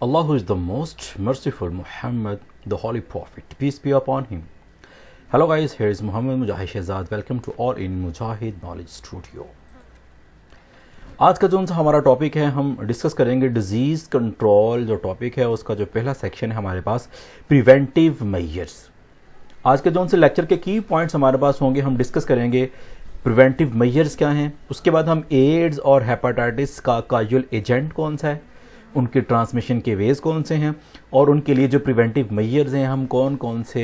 Allah who is the most merciful, Muhammad, the holy prophet, peace be upon him. Hello guys, here is Muhammad Mujahid Shehzad. Welcome to all in Mujahid Knowledge Studio. आज का जो हमारा topic है हम discuss करेंगे disease control. जो topic है उसका जो पहला सेक्शन है हमारे पास प्रिवेंटिव मेजर्स। आज के जो लेक्चर के की पॉइंट्स हमारे पास होंगे, हम डिस्कस करेंगे प्रिवेंटिव मेजर्स क्या हैं, उसके बाद हम एड्स और हेपेटाइटिस का काजुअल एजेंट कौन सा है, उनके ट्रांसमिशन के वेज कौन से हैं, और उनके लिए जो प्रिवेंटिव मेजर्स हैं हम कौन कौन से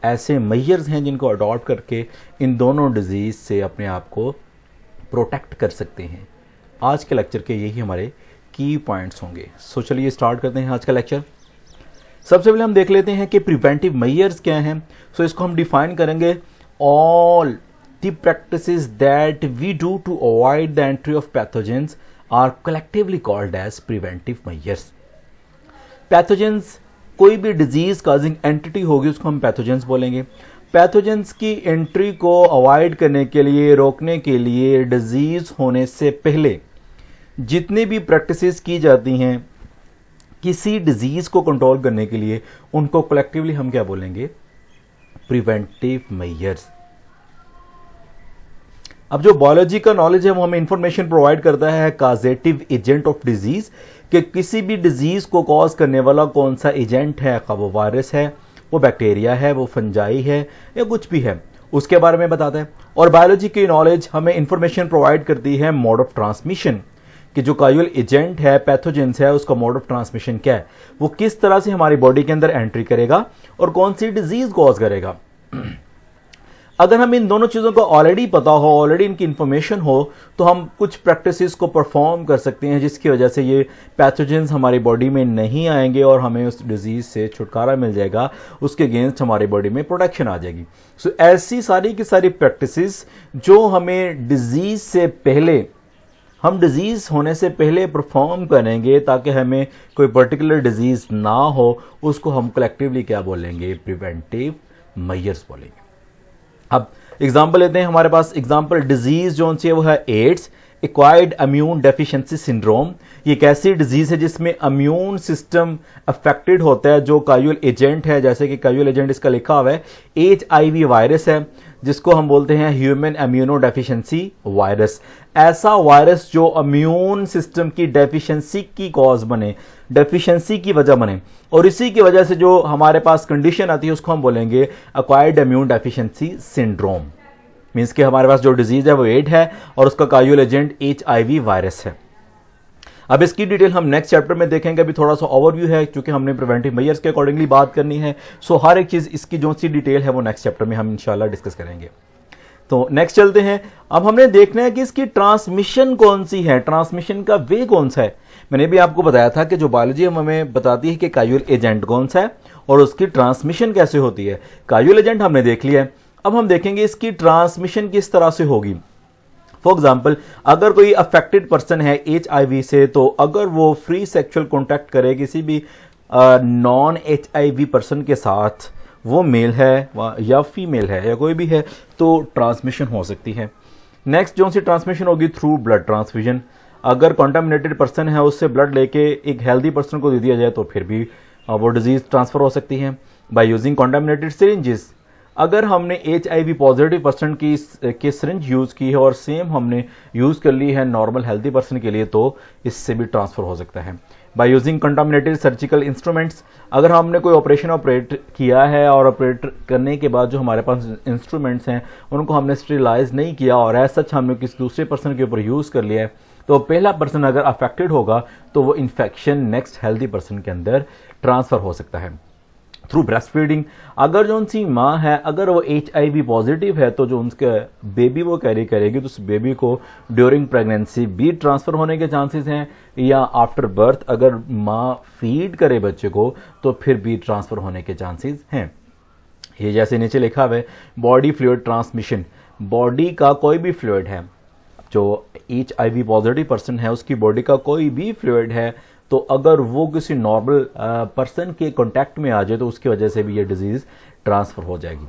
ऐसे मेजर्स हैं जिनको अडॉप्ट करके इन दोनों डिजीज़ से अपने आप को प्रोटेक्ट कर सकते हैं। आज के लेक्चर के यही हमारे की पॉइंट्स होंगे। सो चलिए स्टार्ट करते हैं आज का लेक्चर। सबसे पहले हम देख लेते हैं कि प्रिवेंटिव मेजर्स क्या हैं। सो इसको हम डिफाइन करेंगे, all the practices that we do to avoid the entry of pathogens are collectively called as preventive measures. Pathogens, कोई भी डिजीज काजिंग एंटिटी होगी उसको हम पैथोजेंस बोलेंगे। पैथोजेंस की एंट्री को अवॉइड करने के लिए, रोकने के लिए, डिजीज होने से पहले जितनी भी प्रैक्टिसेस की जाती हैं किसी डिजीज को कंट्रोल करने के लिए, उनको कलेक्टिवली हम क्या बोलेंगे, प्रिवेंटिव मेजर्स। अब जो बायोलॉजी का नॉलेज है वो हमें इंफॉर्मेशन प्रोवाइड करता है काजेटिव एजेंट ऑफ डिजीज, कि किसी भी डिजीज को कॉज करने वाला कौन सा एजेंट है, का वो वायरस है, वो बैक्टीरिया है, वो फंजाई है या कुछ भी है, उसके बारे में बताता है। और बायोलॉजी की नॉलेज हमें इंफॉर्मेशन प्रोवाइड करती है मोड ऑफ ट्रांसमिशन, कि जो काजुअल एजेंट है, पैथोजेंस है, उसका मोड ऑफ ट्रांसमिशन क्या है, वो किस तरह से हमारी बॉडी के अंदर एंट्री करेगा और कौन सी डिजीज कॉज करेगा। अगर हम इन दोनों चीज़ों को ऑलरेडी पता हो, ऑलरेडी इनकी इंफॉर्मेशन हो, तो हम कुछ प्रैक्टिसेस को परफॉर्म कर सकते हैं जिसकी वजह से ये पैथोजेंस हमारी बॉडी में नहीं आएंगे और हमें उस डिजीज़ से छुटकारा मिल जाएगा, उसके अगेंस्ट हमारी बॉडी में प्रोटेक्शन आ जाएगी। सो ऐसी सारी की सारी प्रैक्टिसेस जो हमें डिजीज़ से पहले, हम डिजीज़ होने से पहले परफॉर्म करेंगे ताकि हमें कोई पर्टिकुलर डिजीज़ ना हो, उसको हम कलेक्टिवली क्या बोलेंगे, प्रिवेंटिव मेजर्स बोलेंगे। अब एग्जाम्पल लेते हैं, हमारे पास एग्जाम्पल डिजीज जो सी है वो है AIDS, acquired immune deficiency syndrome. ये एक ऐसी डिजीज है जिसमें इम्यून सिस्टम अफेक्टेड होता है। जो काजुअल एजेंट है, जैसे कि काजुअल एजेंट इसका लिखा हुआ है HIV वायरस है, जिसको हम बोलते हैं ह्यूमन इम्यूनो डेफिशिएंसी वायरस। ऐसा वायरस जो इम्यून सिस्टम की डेफिशिएंसी की कॉज बने, डेफिशिएंसी की वजह बने, और इसी की वजह से जो हमारे पास कंडीशन आती है उसको हम बोलेंगे acquired immune deficiency syndrome. Means कि हमारे पास जो डिजीज है वो एड है और उसका काजुअल एजेंट HIV वायरस है। अब इसकी डिटेल हम नेक्स्ट चैप्टर में देखेंगे। अभी थोड़ा सा ओवरव्यू है क्योंकि हमने प्रिवेंटिव मेजर्स के अकॉर्डिंगली बात करनी है। सो हर एक चीज इसकी जो सी डिटेल है वो नेक्स्ट चैप्टर में हम इंशाल्लाह डिस्कस करेंगे। तो नेक्स्ट चलते हैं। अब हमने देखना है कि इसकी ट्रांसमिशन कौन सी है, ट्रांसमिशन का वे कौन सा है। मैंने भी आपको बताया था कि जो बायोलॉजी हमें बताती है कि काजुअल एजेंट कौन सा है और उसकी ट्रांसमिशन कैसे होती है। काजुअल एजेंट हमने देख लिया है, अब हम देखेंगे इसकी ट्रांसमिशन किस तरह से होगी। फॉर एग्जाम्पल, अगर कोई अफेक्टेड पर्सन है HIV से, तो अगर वो फ्री सेक्सुअल कॉन्टैक्ट करे किसी भी नॉन HIV पर्सन के साथ, वो मेल है या फीमेल है या कोई भी है, तो ट्रांसमिशन हो सकती है। नेक्स्ट जो सी ट्रांसमिशन होगी थ्रू ब्लड ट्रांसफ्यूजन। अगर कॉन्टामिनेटेड पर्सन है उससे ब्लड लेके एक हेल्दी पर्सन को दे दिया जाए तो फिर भी वो डिजीज ट्रांसफर हो सकती है बाय यूजिंग कॉन्टामिनेटेड सिरिंजेस। अगर हमने HIV पॉजिटिव पर्सन की सिरिंज यूज की है और सेम हमने यूज कर ली है नॉर्मल हेल्दी पर्सन के लिए, तो इससे भी ट्रांसफर हो सकता है by using contaminated surgical instruments. अगर हमने कोई ऑपरेशन ऑपरेट किया है और ऑपरेट करने के बाद जो हमारे पास इंस्ट्रूमेंट्स हैं उनको हमने स्टेरिलाइज नहीं किया और एज सच हमने किसी दूसरे पर्सन के ऊपर यूज कर लिया है, तो पहला पर्सन अगर अफेक्टेड होगा तो वो इन्फेक्शन नेक्स्ट हेल्दी पर्सन के अंदर ट्रांसफर हो सकता है थ्रू ब्रेस्ट फीडिंग। अगर जो उनकी माँ है, अगर वो HIV पॉजिटिव है, तो जो उनके बेबी वो कैरी करेगी तो उस बेबी को ड्यूरिंग प्रेगनेंसी भी ट्रांसफर होने के चांसेस हैं, या आफ्टर बर्थ अगर माँ फीड करे बच्चे को तो फिर भी ट्रांसफर होने के चांसेस हैं। ये जैसे नीचे लिखा हुआ है बॉडी फ्लूइड ट्रांसमिशन। बॉडी का कोई भी फ्लूइड है, जो HIV पॉजिटिव पर्सन है उसकी बॉडी का कोई भी फ्लूइड है, तो अगर वो किसी नॉर्मल पर्सन के कांटेक्ट में आ जाए तो उसकी वजह से भी ये डिजीज ट्रांसफर हो जाएगी।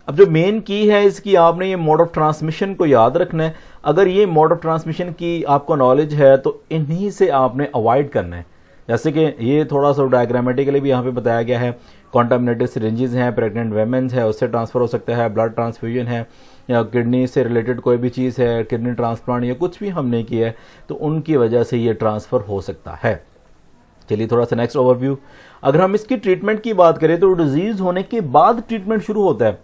अब जो मेन की है इसकी, आपने ये मोड ऑफ ट्रांसमिशन को याद रखना है। अगर ये मोड ऑफ ट्रांसमिशन की आपको नॉलेज है तो इन्हीं से आपने अवॉइड करना है। जैसे कि ये थोड़ा सा डायग्रामेटिकली भी यहाँ पे बताया गया है, कॉन्टामिनेटेड सिरिंजेस हैं, प्रेग्नेंट वेमेंस है उससे ट्रांसफ़र हो सकता है, ब्लड ट्रांसफ्यूजन है या किडनी से रिलेटेड कोई भी चीज़ है, किडनी ट्रांसप्लांट या कुछ भी हमने किया है तो उनकी वजह से ये ट्रांसफ़र हो सकता है। चलिए थोड़ा सा नेक्स्ट ओवरव्यू। अगर हम इसकी ट्रीटमेंट की बात करें तो डिजीज़ होने के बाद ट्रीटमेंट शुरू होता है।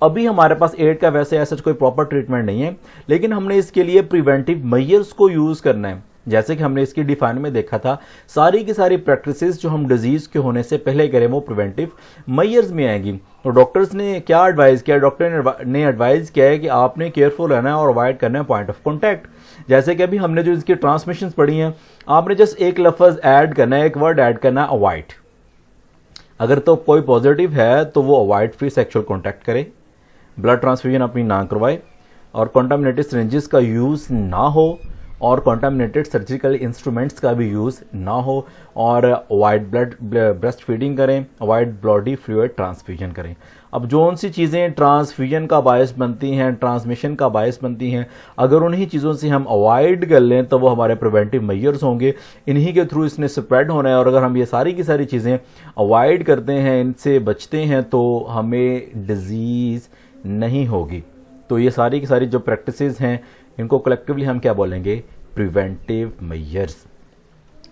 अभी हमारे पास एड का वैसे ऐसा कोई प्रॉपर ट्रीटमेंट नहीं है, लेकिन हमने इसके लिए प्रिवेंटिव मेजर्स को यूज़ करना है। जैसे कि हमने इसकी डिफाइन में देखा था, सारी की सारी प्रैक्टिसेस जो हम डिजीज़ के होने से पहले करें वो प्रिवेंटिव मेजर्स में आएंगी। तो डॉक्टर्स ने क्या एडवाइस किया, डॉक्टर ने एडवाइस किया है कि आपने केयरफुल रहना है और अवॉइड करना है पॉइंट ऑफ कॉन्टैक्ट। जैसे कि अभी हमने जो इसकी ट्रांसमिशन पढ़ी हैं, आपने जस्ट एक लफ्ज़ ऐड करना है, एक वर्ड ऐड करना है, अवॉइड। अगर तो कोई पॉजिटिव है तो वो अवॉइड फ्री सेक्सुअल कॉन्टैक्ट करे, ब्लड ट्रांसफ्यूजन अपनी ना करवाए और कॉन्टामिनेटेड सिरिंजेस का यूज़ ना हो और कॉन्टामिनेटेड सर्जिकल इंस्ट्रूमेंट्स का भी यूज़ ना हो और अवॉइड ब्रेस्ट फीडिंग करें, अवॉइड बॉडी फ्लूइड ट्रांसफ्यूजन करें। अब जो उन सी चीज़ें ट्रांसफ्यूजन का बायस बनती हैं, ट्रांसमिशन का बायस बनती हैं, अगर उन्हीं चीज़ों से हम अवॉइड कर लें तो वो हमारे प्रिवेंटिव मेजर्स होंगे, इन्हीं के थ्रू इसने स्प्रेड होना है। और अगर हम ये सारी की सारी चीज़ें अवॉइड करते हैं, इनसे बचते हैं तो हमें डिजीज़ नहीं होगी। तो ये सारी की सारी जो प्रैक्टिसेस हैं इनको कलेक्टिवली हम क्या बोलेंगे, प्रिवेंटिव मेजर्स।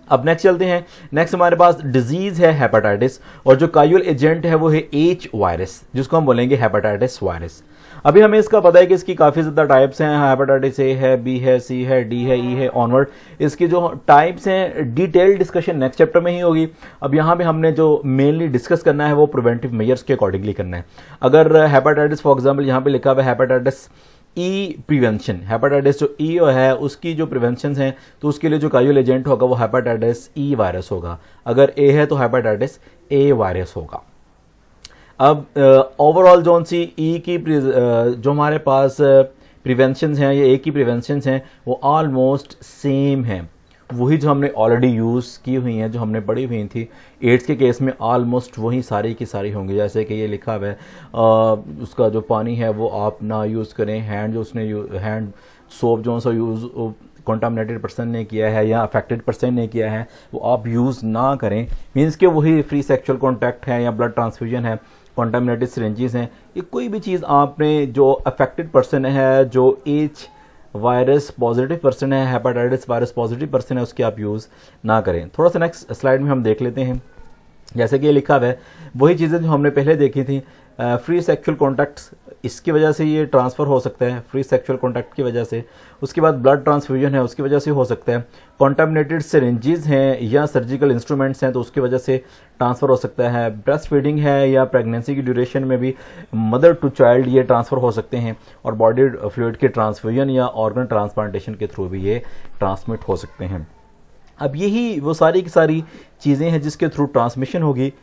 अब नेक्स्ट चलते हैं। नेक्स्ट हमारे पास डिजीज है हेपेटाइटिस और जो कायुअल एजेंट है वो है एच वायरस, जिसको हम बोलेंगे हेपेटाइटिस वायरस। अभी हमें इसका पता है कि इसकी काफ़ी ज़्यादा टाइप्स हैं, हेपेटाइटिस ए है, बी है, सी है, डी है, ई है, ऑनवर्ड। इसकी जो टाइप्स हैं डिटेल डिस्कशन नेक्स्ट चैप्टर में ही होगी। अब यहाँ पे हमने जो मेनली डिस्कस करना है वो प्रिवेंटिव मेजर्स के अकॉर्डिंगली करना है। अगर हेपेटाइटिस फॉर एग्जाम्पल यहाँ पे लिखा हुआ है हेपेटाइटिस ई प्रिवेंशन, हेपेटाइटिस जो ई है उसकी जो प्रिवेंशन है तो उसके लिए जो कायुअल एजेंट होगा वो हेपेटाइटिस ई वायरस होगा। अगर ए है तो हेपेटाइटिस ए वायरस होगा। अब ओवरऑल जोन सी ई की जो हमारे पास प्रिवेंशन हैं, ये ए की प्रिवेंशन हैं, वो ऑलमोस्ट सेम हैं, वही जो हमने ऑलरेडी यूज़ की हुई हैं, जो हमने पढ़ी हुई थी। एड्स के केस में ऑलमोस्ट वही सारी की सारी होंगी। जैसे कि ये लिखा हुआ है उसका जो पानी है वो आप ना यूज़ करें, हैंड जो उसने हैंड सोप जो सा यूज़ कॉन्टामिनेटेड पर्सन ने किया है या अफेक्टेड पर्सन ने किया है वो आप यूज़ ना करें। मीन्स के वही फ्री सेक्सुअल कॉन्टैक्ट है या ब्लड ट्रांसफ्यूजन है, कॉन्टामिनेटेड सिरिंजेस हैं, ये कोई भी चीज़ आपने जो अफेक्टेड पर्सन है, जो एच वायरस पॉजिटिव पर्सन है, हेपेटाइटिस वायरस पॉजिटिव पर्सन है, उसकी आप यूज़ ना करें। थोड़ा सा नेक्स्ट स्लाइड में हम देख लेते हैं। जैसे कि ये लिखा हुआ है वही चीज़ें जो हमने पहले देखी थी, फ्री सेक्सुअल कॉन्टैक्ट्स, इसकी वजह से ये ट्रांसफ़र हो सकता है, फ्री सेक्सुअल कॉन्टैक्ट की वजह से। उसके बाद ब्लड ट्रांसफ्यूजन है उसकी वजह से हो सकता है, कॉन्टामिनेटेड सिरिंजेस हैं या सर्जिकल इंस्ट्रूमेंट्स हैं तो उसकी वजह से ट्रांसफ़र हो सकता है, ब्रेस्ट फीडिंग है या प्रेगनेंसी की ड्यूरेशन में भी मदर टू चाइल्ड ये ट्रांसफ़र हो सकते हैं, और बॉडी फ्लूइड के ट्रांसफ्यूजन या ऑर्गन ट्रांसप्लांटेशन के थ्रू भी ये ट्रांसमिट हो सकते हैं। अब यही वो सारी की सारी चीज़ें हैं जिसके थ्रू ट्रांसमिशन होगी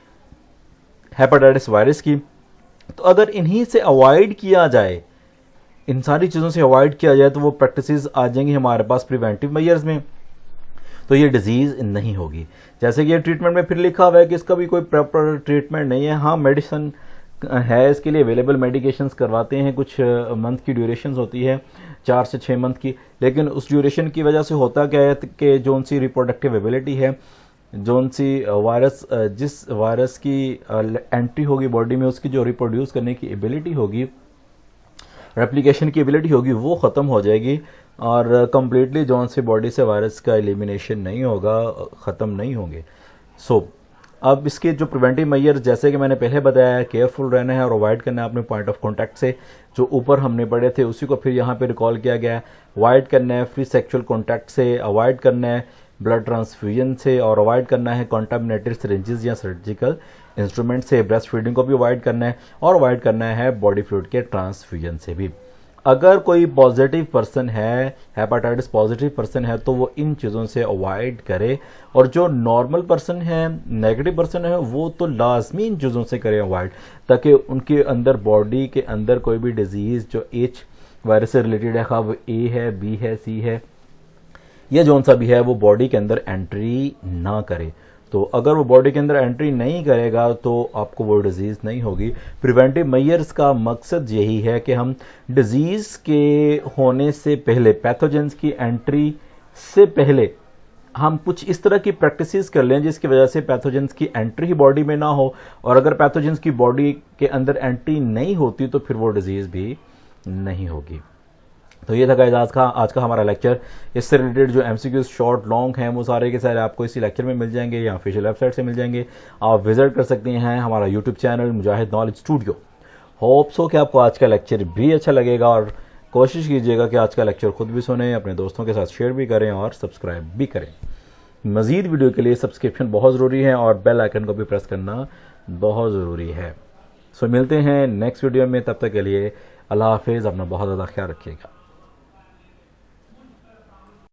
हेपेटाइटिस वायरस की। तो अगर इन्हीं से अवॉइड किया जाए, इन सारी चीज़ों से अवॉइड किया जाए तो वो प्रैक्टिसेस आ जाएंगी हमारे पास प्रिवेंटिव मेजर्स में, तो ये डिजीज़ नहीं होगी। जैसे कि ये ट्रीटमेंट में फिर लिखा हुआ है कि इसका भी कोई प्रॉपर ट्रीटमेंट नहीं है। हाँ मेडिसिन है इसके लिए अवेलेबल, मेडिकेशंस करवाते हैं, कुछ मंथ की ड्यूरेशन होती है 4 से 6 मंथ की, लेकिन उस ड्यूरेशन की वजह से होता क्या है कि जो उनसी रिप्रोडक्टिव एबिलिटी है, जो उनसी वायरस जिस वायरस की एंट्री होगी बॉडी में उसकी जो रिप्रोड्यूस करने की एबिलिटी होगी, रेप्लिकेशन की एबिलिटी होगी, वो ख़त्म हो जाएगी और कम्प्लीटली जो उनसे बॉडी से वायरस का एलिमिनेशन नहीं होगा, ख़त्म नहीं होंगे। अब इसके जो प्रिवेंटिव मेजर जैसे कि मैंने पहले बताया, केयरफुल रहना है और अवॉइड करना है अपने पॉइंट ऑफ कॉन्टैक्ट से, जो ऊपर हमने पढ़े थे उसी को फिर यहाँ पे रिकॉल किया गया है। अवॉइड करना है फ्री सेक्सुअल कॉन्टैक्ट से, अवॉइड करना है ब्लड ट्रांसफ्यूजन से, और अवॉइड करना है कॉन्टामिनेटेड सिरिंजेस या सर्जिकल इंस्ट्रूमेंट से, ब्रेस्ट फीडिंग को भी अवॉइड करना है, और अवॉइड करना है बॉडी फ्लूइड के ट्रांसफ्यूजन से भी। अगर कोई पॉजिटिव पर्सन है, हेपेटाइटिस पॉजिटिव पर्सन है, तो वो इन चीज़ों से अवॉइड करे, और जो नॉर्मल पर्सन है, नेगेटिव पर्सन है, वो तो लाजमी इन चीज़ों से करे अवॉइड, ताकि उनके अंदर बॉडी के अंदर कोई भी डिजीज़ जो एच वायरस से रिलेटेड है, खा वो ए है, बी है, सी है, या जौन सा भी है, वो बॉडी के अंदर एंट्री ना करे। तो अगर वो बॉडी के अंदर एंट्री नहीं करेगा तो आपको वो डिज़ीज़ नहीं होगी। प्रिवेंटिव मेजर्स का मकसद यही है कि हम डिज़ीज़ के होने से पहले, पैथोजेंस की एंट्री से पहले हम कुछ इस तरह की प्रैक्टिसेस कर लें जिसकी वजह से पैथोजेंस की एंट्री ही बॉडी में ना हो, और अगर पैथोजेंस की बॉडी के अंदर एंट्री नहीं होती तो फिर वो डिजीज़ भी नहीं होगी। तो ये था गाइस आज का हमारा लेक्चर। इससे रिलेटेड जो एमसीक्यूज शॉर्ट लॉन्ग हैं वो सारे के सारे आपको इसी लेक्चर में मिल जाएंगे या ऑफिशियल वेबसाइट से मिल जाएंगे। आप विजिट कर सकते हैं हमारा यूट्यूब चैनल मुजाहिद नॉलेज स्टूडियो। होप सो कि आपको आज का लेक्चर भी अच्छा लगेगा, और कोशिश कीजिएगा कि आज का लेक्चर खुद भी सुने, अपने दोस्तों के साथ शेयर भी करें और सब्सक्राइब भी करें। मज़ीद वीडियो के लिए सब्सक्रिप्शन बहुत ज़रूरी है और बेल आइकन को भी प्रेस करना बहुत ज़रूरी है। सो मिलते हैं नेक्स्ट वीडियो में, तब तक के लिए अल्लाह हाफिज़, अपना बहुत ज़्यादा ख्याल रखिएगा।